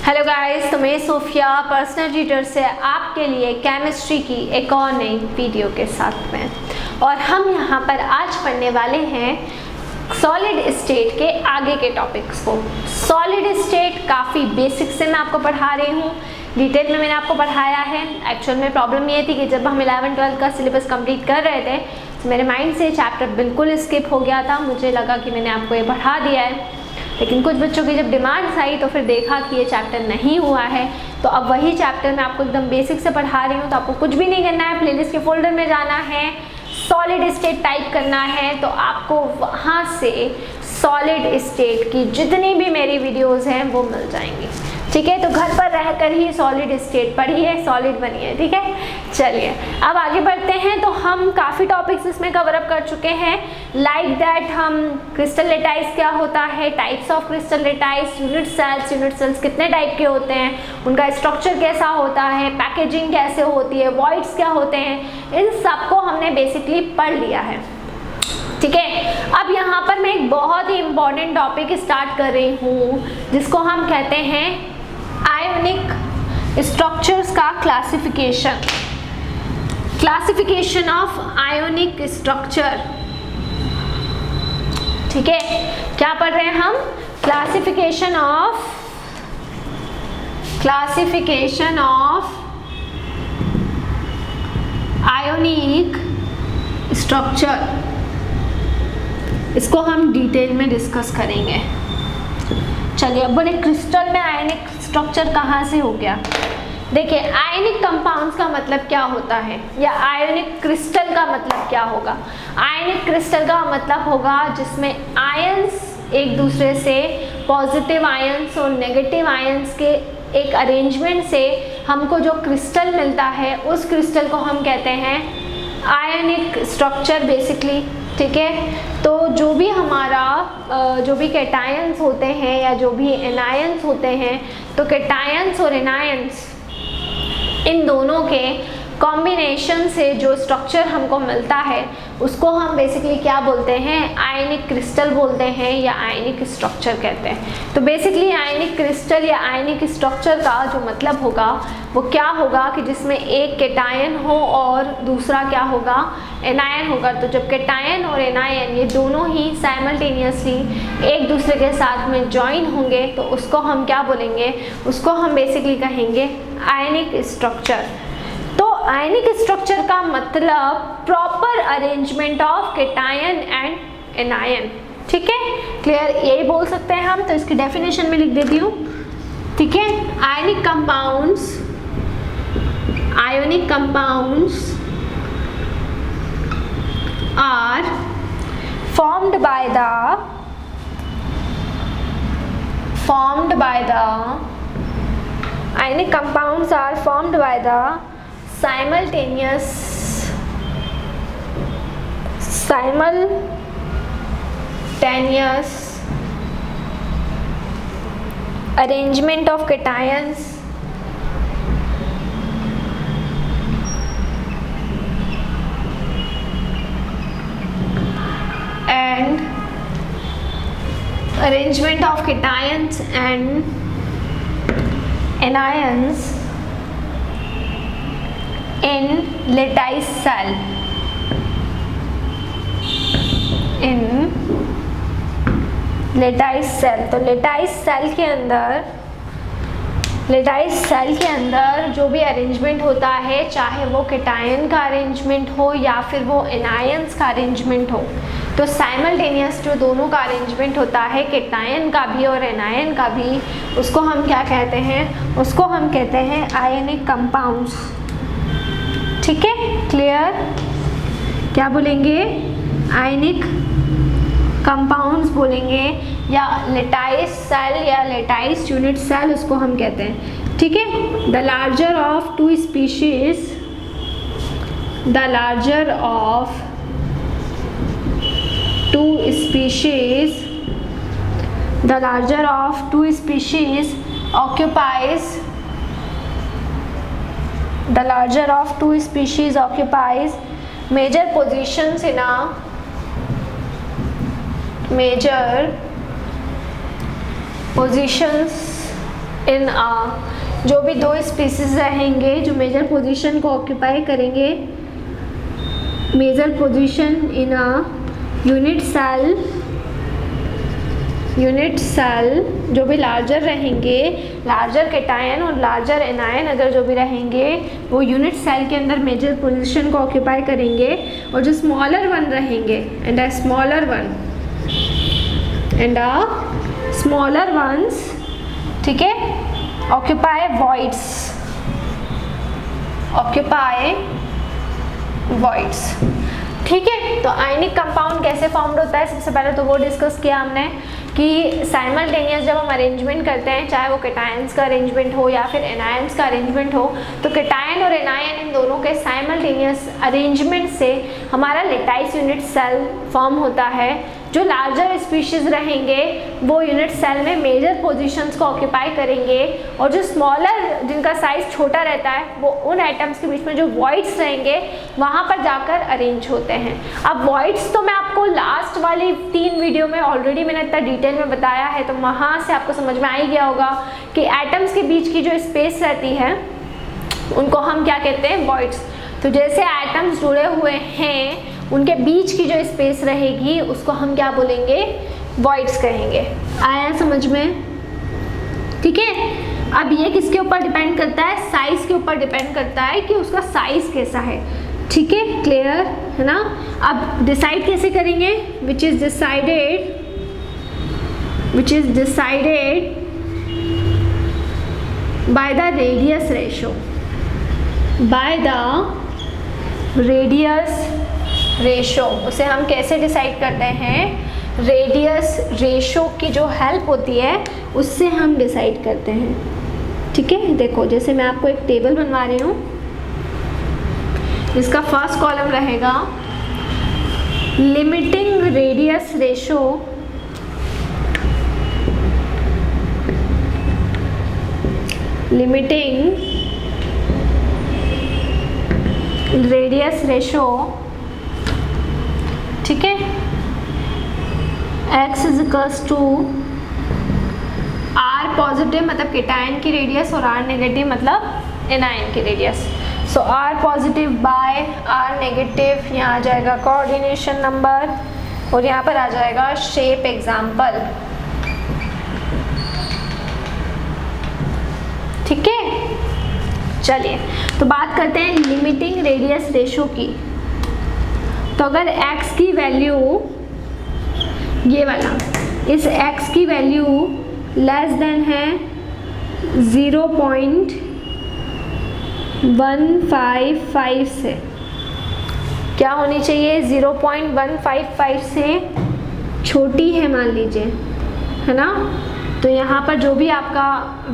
Hello guys, तो मैं Sophia personal tutor से आपके लिए केमिस्ट्री की एक और नई वीडियो के साथ में, और हम यहाँ पर आज पढ़ने वाले हैं सॉलिड स्टेट के आगे के टॉपिक्स को। सॉलिड स्टेट काफ़ी बेसिक से मैं आपको पढ़ा रही हूँ, डिटेल में मैंने आपको पढ़ाया है। एक्चुअल में प्रॉब्लम ये थी कि जब हम 11-12 का सिलेबस कंप्लीट कर रहे थे तो मेरे माइंड से चैप्टर बिल्कुल स्किप हो गया था। मुझे लगा कि मैंने आपको ये पढ़ा दिया है, लेकिन कुछ बच्चों की जब डिमांड्स आई तो फिर देखा कि ये चैप्टर नहीं हुआ है, तो अब वही चैप्टर मैं आपको एकदम बेसिक से पढ़ा रही हूँ। तो आपको कुछ भी नहीं करना है, प्लेलिस्ट के फोल्डर में जाना है, सॉलिड स्टेट टाइप करना है, तो आपको वहाँ से सॉलिड स्टेट की जितनी भी मेरी वीडियोस हैं वो मिल जाएंगी। ठीक है, तो घर पर रहकर ही सॉलिड स्टेट पढ़िए, सॉलिड बनिए। ठीक है, चलिए अब आगे बढ़ते हैं। तो हम काफ़ी टॉपिक्स इसमें कवर अप कर चुके हैं, लाइक दैट हम क्रिस्टल लेटाइस क्या होता है, types of crystal lattice, unit cells कितने टाइप के होते हैं, उनका स्ट्रक्चर कैसा होता है, पैकेजिंग कैसे होती है, वॉइड्स क्या होते हैं, इन सबको हमने बेसिकली पढ़ लिया है। ठीक है, अब यहाँ पर मैं एक बहुत ही इम्पॉर्टेंट टॉपिक स्टार्ट कर रही हूँ जिसको हम कहते हैं आयोनिक स्ट्रक्चर्स का क्लासिफिकेशन ऑफ आयोनिक स्ट्रक्चर। ठीक है, क्या पढ़ रहे हैं हम? क्लासिफिकेशन ऑफ आयोनिक स्ट्रक्चर, इसको हम डिटेल में डिस्कस करेंगे। चलिए, अब बोले क्रिस्टल में आयनिक स्ट्रक्चर कहाँ से हो गया? देखिए, आयनिक कंपाउंड्स का मतलब क्या होता है, या आयनिक क्रिस्टल का मतलब क्या होगा? आयनिक क्रिस्टल का मतलब होगा जिसमें आयंस एक दूसरे से, पॉजिटिव आयंस और नेगेटिव आयंस के एक अरेंजमेंट से हमको जो क्रिस्टल मिलता है उस क्रिस्टल को हम कहते हैं आयनिक स्ट्रक्चर बेसिकली। ठीक है, तो जो भी हमारा जो भी कैटायंस होते हैं या जो भी एनायंस होते हैं, तो कैटायंस और एनायंस इन दोनों के कॉम्बिनेशन से जो स्ट्रक्चर हमको मिलता है उसको हम बेसिकली क्या बोलते हैं? आयनिक क्रिस्टल बोलते हैं या आयनिक स्ट्रक्चर कहते हैं। तो बेसिकली आयनिक क्रिस्टल या आयनिक स्ट्रक्चर का जो मतलब होगा वो क्या होगा कि जिसमें एक कैटायन हो और दूसरा क्या होगा? एनायन होगा। तो जब कैटायन और एनायन ये दोनों ही साइमल्टेनियसली एक दूसरे के साथ में ज्वाइन होंगे तो उसको हम क्या बोलेंगे? उसको हम बेसिकली कहेंगे आयनिक स्ट्रक्चर। तो आयनिक स्ट्रक्चर का मतलब proper arrangement of cation and anion. ठीक है, क्लियर? यही बोल सकते हैं हम। तो इसकी डेफिनेशन में लिख देती हूँ। ठीक है, ionic compounds are formed by the simultaneous arrangement of cations and anions in lattice cell। तो लेटाइस सेल के अंदर जो भी अरेंजमेंट होता है, चाहे वो कैटायन का अरेंजमेंट हो या फिर वो एनायंस का अरेंजमेंट हो, तो साइमल्टेनियस जो दोनों का अरेंजमेंट होता है, कैटायन का भी और एनायन का भी, उसको हम क्या कहते हैं? उसको हम कहते हैं आयनिक कंपाउंड्स। ठीक है, क्लियर? क्या बोलेंगे? आयनिक कंपाउंड्स बोलेंगे, या लेटाइस सेल या लेटाइस यूनिट सेल उसको हम कहते हैं। ठीक है, the larger of two species occupies major positions in a major positions इन जो भी 2 स्पीसीज रहेंगे जो मेजर पोजीशन को ऑक्यूपाई करेंगे, major position in unit cell जो भी लार्जर रहेंगे, लार्जर केटायन और लार्जर एनायन अगर जो भी रहेंगे वो यूनिट सेल के अंदर मेजर पोजीशन को ऑक्यूपाई करेंगे, और जो स्मॉलर वन रहेंगे एंड स्मॉलर वंस, ठीक है, ऑक्यूपाई वॉइड्स, ठीक है। तो आयनिक कंपाउंड कैसे फॉर्म्ड होता है, सबसे पहले तो वो डिस्कस किया हमने कि साइमल्टेनियस जब हम अरेंजमेंट करते हैं, चाहे वो केटायंस का अरेंजमेंट हो या फिर एनायंस का अरेंजमेंट हो, तो केटायन और एनायन इन दोनों के साइमल्टेनियस अरेंजमेंट से हमारा लेटाइस यूनिट सेल फॉर्म होता है। जो लार्जर स्पीशीज रहेंगे वो यूनिट सेल में मेजर पोजीशंस को ऑक्यूपाई करेंगे, और जो स्मॉलर जिनका साइज छोटा रहता है वो उन एटम्स के बीच में जो वॉइड्स रहेंगे वहाँ पर जाकर अरेंज होते हैं। अब वॉइड्स तो मैं आपको लास्ट वाली 3 वीडियो में ऑलरेडी मैंने इतना डिटेल में बताया है, तो वहाँ से आपको समझ में आ ही गया होगा कि एटम्स के बीच की जो स्पेस रहती है उनको हम क्या कहते हैं, वॉइड्स। तो जैसे एटम्स जुड़े हुए हैं उनके बीच की जो स्पेस रहेगी उसको हम क्या बोलेंगे, वॉइड्स कहेंगे। आया समझ में, ठीक है। अब ये किसके ऊपर डिपेंड करता है, साइज के ऊपर डिपेंड करता है कि उसका साइज कैसा है, ठीक है, क्लियर है ना। अब डिसाइड कैसे करेंगे, which is decided by the radius ratio, उसे हम कैसे डिसाइड करते हैं, रेडियस रेशो की जो हेल्प होती है उससे हम डिसाइड करते हैं, ठीक है। देखो जैसे मैं आपको एक टेबल बनवा रही हूँ, इसका फर्स्ट कॉलम रहेगा लिमिटिंग रेडियस रेशो ठीक है, x is equals to r positive मतलब केटायन की रेडियस और r नेगेटिव मतलब एनायन की radius. So r positive by r negative, यहाँ आ जाएगा कोऑर्डिनेशन नंबर और यहाँ पर आ जाएगा शेप एग्जाम्पल, ठीक है। चलिए तो बात करते हैं लिमिटिंग रेडियस रेशो की। तो अगर x की वैल्यू ये वाला, इस x की वैल्यू लेस देन है 0.155 से, क्या होनी चाहिए, 0.155 से छोटी है मान लीजिए, है ना। तो यहाँ पर जो भी आपका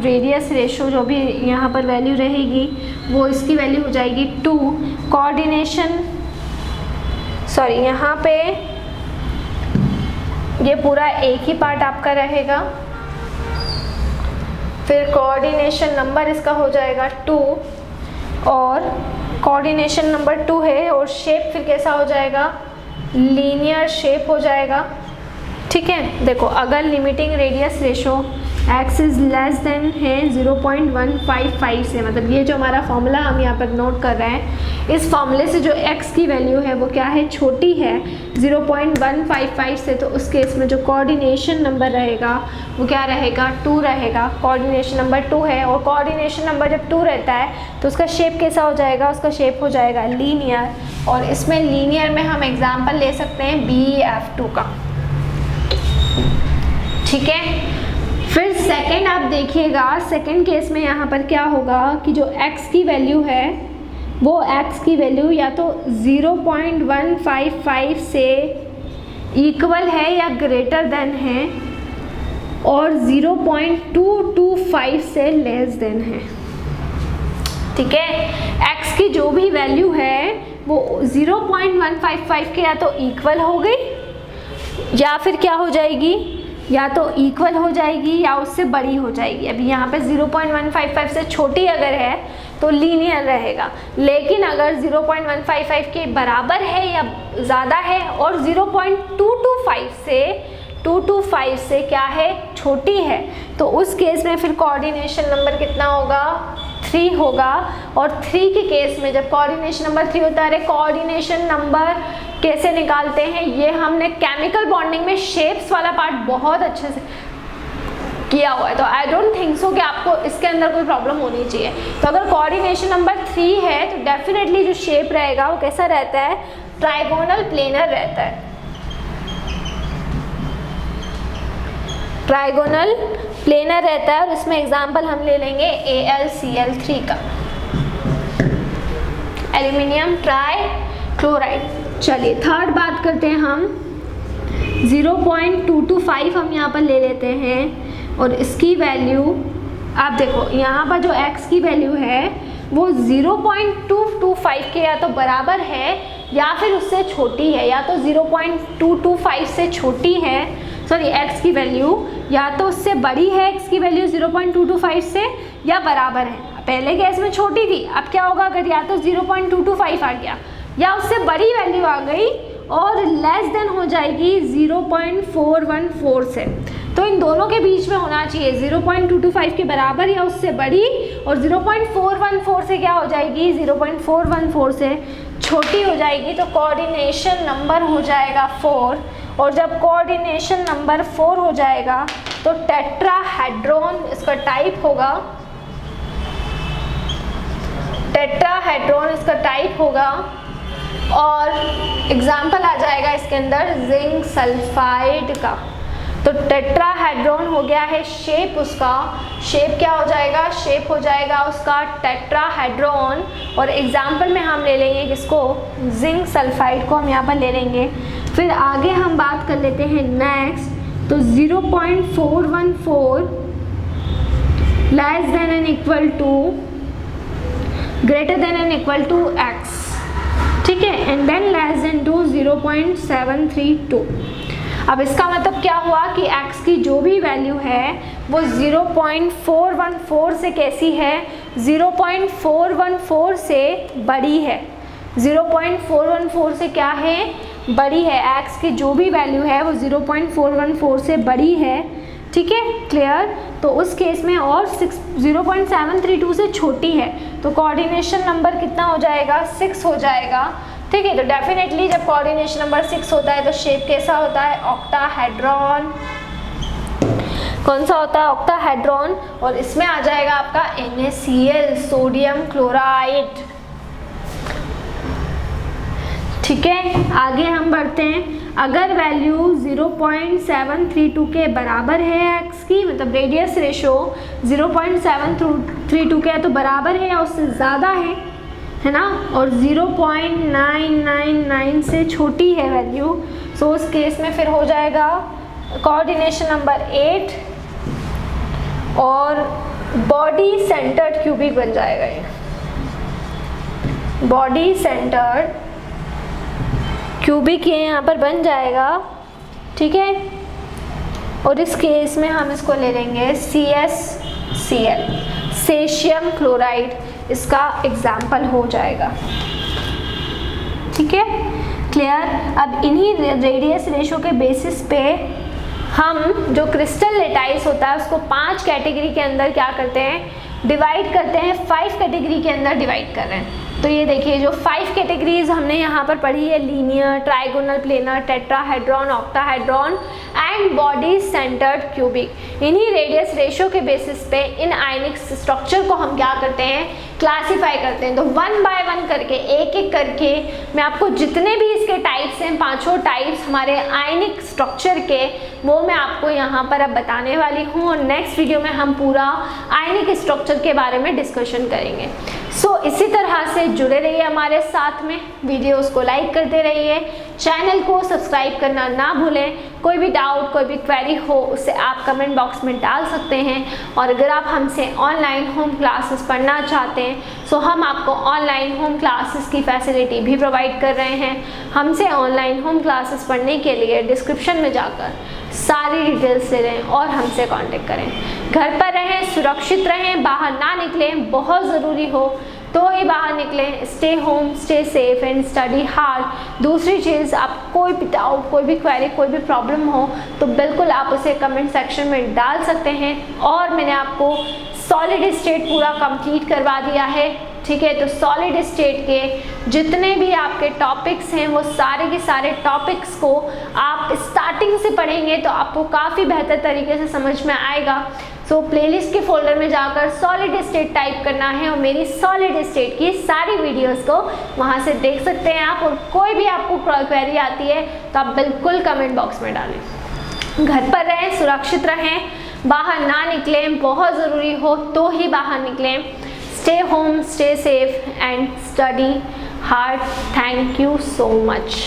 रेडियस रेशो जो भी यहाँ पर वैल्यू रहेगी वो इसकी वैल्यू हो जाएगी 2। कोऑर्डिनेशन सॉरी यहाँ पे ये पूरा एक ही पार्ट आपका रहेगा, फिर कोऑर्डिनेशन नंबर इसका हो जाएगा 2 और कोऑर्डिनेशन नंबर 2 है, और शेप फिर कैसा हो जाएगा, लीनियर शेप हो जाएगा, ठीक है। देखो अगर limiting radius ratio x is less than है 0.155 से, मतलब ये जो हमारा फॉर्मूला हम यहाँ पर नोट कर रहे हैं, इस फॉर्मूले से जो x की वैल्यू है वो क्या है, छोटी है 0.155 से, तो उस केस में जो कोऑर्डिनेशन नंबर रहेगा वो क्या रहेगा, 2 रहेगा। कोऑर्डिनेशन नंबर 2 है, और कोऑर्डिनेशन नंबर जब 2 रहता है तो उसका शेप कैसा हो जाएगा, उसका शेप हो जाएगा लीनियर, और इसमें लीनियर में हम एग्जाम्पल ले सकते हैं BF2 का, ठीक है। फिर सेकंड आप देखिएगा, सेकंड केस में यहाँ पर क्या होगा कि जो x की वैल्यू है वो x की वैल्यू या तो 0.155 से इक्वल है या ग्रेटर देन है, और 0.225 से लेस देन है, ठीक है। x की जो भी वैल्यू है वो 0.155 के या तो इक्वल हो गई या फिर क्या हो जाएगी, या तो इक्वल हो जाएगी या उससे बड़ी हो जाएगी। अभी यहाँ पे 0.155 से छोटी अगर है तो लीनियर रहेगा, लेकिन अगर 0.155 के बराबर है या ज़्यादा है और 0.225 से 0.225 से क्या है, छोटी है, तो उस केस में फिर कोऑर्डिनेशन नंबर कितना होगा, 3 होगा। और 3 के केस में जब कोऑर्डिनेशन नंबर 3 होता है, कोऑर्डिनेशन नंबर कैसे निकालते हैं, ये हमने केमिकल बॉन्डिंग में शेप्स वाला पार्ट बहुत अच्छे से किया हुआ है, तो आई डोंट थिंक सो कि आपको इसके अंदर कोई प्रॉब्लम होनी चाहिए। तो अगर कोऑर्डिनेशन नंबर 3 है तो डेफिनेटली जो शेप रहेगा वो कैसा रहता है, ट्राइगोनल प्लेनर रहता है, ट्राइगोनल प्लेनर रहता है। और इसमें एग्जांपल हम ले लेंगे AlCl3 का, एल्यूमिनियम ट्राइक्लोराइड। चलिए थर्ड बात करते हैं हम, 0.225 हम यहाँ पर ले लेते हैं और इसकी वैल्यू आप देखो यहाँ पर जो x की वैल्यू है वो 0.225 के या तो बराबर है या फिर उससे छोटी है, या तो 0.225 से छोटी है, सॉरी x की वैल्यू या तो उससे बड़ी है, x की वैल्यू 0.225 से, या बराबर है। पहले केस में छोटी थी, अब क्या होगा, अगर या तो 0.225 आ गया या उससे बड़ी वैल्यू आ गई और लेस देन हो जाएगी 0.414 से, तो इन दोनों के बीच में होना चाहिए 0.225 के बराबर या उससे बड़ी, और 0.414 से क्या हो जाएगी, 0.414 से छोटी हो जाएगी, तो कोऑर्डिनेशन नंबर हो जाएगा 4। और जब कोऑर्डिनेशन नंबर 4 हो जाएगा तो टेट्राहेड्रॉन इसका टाइप होगा, टेट्राहेड्रॉन इसका टाइप होगा, और एग्जाम्पल आ जाएगा इसके अंदर जिंक सल्फाइड का। तो टेट्राहेड्रॉन हो गया है शेप, उसका शेप क्या हो जाएगा, शेप हो जाएगा उसका टेट्राहेड्रॉन। और एग्जाम्पल में हम ले लेंगे किसको, जिंक सल्फाइड को हम यहाँ पर ले लेंगे। फिर आगे हम बात कर लेते हैं नेक्स्ट, तो 0.414 less than and equal to greater than and equal to x, ठीक है, and then less than to 0.732। अब इसका मतलब क्या हुआ कि x की जो भी वैल्यू है वो 0.414 से कैसी है, 0.414 से बड़ी है, 0.414 से क्या है, बड़ी है। x की जो भी वैल्यू है वो 0.414 से बड़ी है, ठीक है, क्लियर। तो उस केस में और 0.732 से छोटी है, तो कोऑर्डिनेशन नंबर कितना हो जाएगा, 6 हो जाएगा, ठीक है। तो डेफिनेटली जब कोऑर्डिनेशन नंबर 6 होता है तो शेप कैसा होता है, ऑक्टाहेड्रॉन। कौन सा होता है, ऑक्टाहेड्रॉन। और इसमें आ जाएगा आपका NaCl, सोडियम क्लोराइड, ठीक है। आगे हम बढ़ते हैं, अगर वैल्यू 0.732 के बराबर है x की, मतलब रेडियस रेशो 0.732 के तो बराबर है या उससे ज़्यादा है ना, और 0.999 से छोटी है वैल्यू, सो उस केस में फिर हो जाएगा कोऑर्डिनेशन नंबर 8 और बॉडी सेंटर्ड क्यूबिक बन जाएगा ये, बॉडी सेंटर्ड क्यूबिक ये यहाँ पर बन जाएगा, ठीक है। और इस केस में हम इसको ले लेंगे CaCl, सेशियम क्लोराइड, इसका एग्जाम्पल हो जाएगा, ठीक है, क्लियर। अब इन्हीं रेडियस रेशो के बेसिस पे हम जो क्रिस्टल लेटाइस होता है उसको 5 कैटेगरी के अंदर क्या करते हैं, डिवाइड करते हैं, 5 कैटेगरी के अंदर डिवाइड कर रहे हैं। तो ये देखिए जो 5 कैटेगरीज हमने यहाँ पर पढ़ी है, linear, trigonal planar, tetrahedron, octahedron and body centred cubic, इन्हीं रेडियस रेशो के बेसिस पे इन आयनिक स्ट्रक्चर को हम क्या करते हैं, क्लासीफाई करते हैं। तो 1 बाय 1 करके, एक एक करके मैं आपको जितने भी इसके टाइप्स हैं, 5 टाइप्स हमारे आयनिक स्ट्रक्चर के, वो मैं आपको यहाँ पर अब बताने वाली हूँ। और नेक्स्ट वीडियो में हम पूरा आयनिक स्ट्रक्चर के बारे में डिस्कशन करेंगे। सो इसी तरह से जुड़े रहिए हमारे साथ में, वीडियोस को लाइक करते रहिए, चैनल को सब्सक्राइब करना ना भूलें। कोई भी डाउट, कोई भी क्वेरी हो उसे आप कमेंट बॉक्स में डाल सकते हैं। और अगर आप हमसे ऑनलाइन होम क्लासेस पढ़ना चाहते हैं सो हम आपको ऑनलाइन होम क्लासेस की फैसिलिटी भी प्रोवाइड कर रहे हैं। हमसे ऑनलाइन होम क्लासेस पढ़ने के लिए डिस्क्रिप्शन में जाकर सारी डिटेल्स ले लें और हमसे कांटेक्ट करें। घर पर रहें, सुरक्षित रहें, बाहर ना निकलें, बहुत ज़रूरी हो तो ही बाहर निकलें। Stay home, stay safe and study hard. दूसरी चीज़, आप कोई भी डाउट, कोई भी क्वेरी, कोई भी प्रॉब्लम हो तो बिल्कुल आप उसे कमेंट सेक्शन में डाल सकते हैं। और मैंने आपको सॉलिड स्टेट पूरा कंप्लीट करवा दिया है, ठीक है। तो सॉलिड स्टेट के जितने भी आपके टॉपिक्स हैं वो सारे के सारे टॉपिक्स को आप स्टार्टिंग से पढ़ेंगे तो आपको काफ़ी बेहतर तरीके से समझ में आएगा। सो प्लेलिस्ट के फोल्डर में जाकर सॉलिड स्टेट टाइप करना है और मेरी सॉलिड स्टेट की सारी वीडियोस को वहाँ से देख सकते हैं आप। और कोई भी आपको क्वेरी आती है तो आप बिल्कुल कमेंट बॉक्स में डालें। घर पर रहें, सुरक्षित रहें, बाहर ना निकलें, बहुत ज़रूरी हो तो ही बाहर निकलें। Stay home, stay safe and study hard. Thank you so much.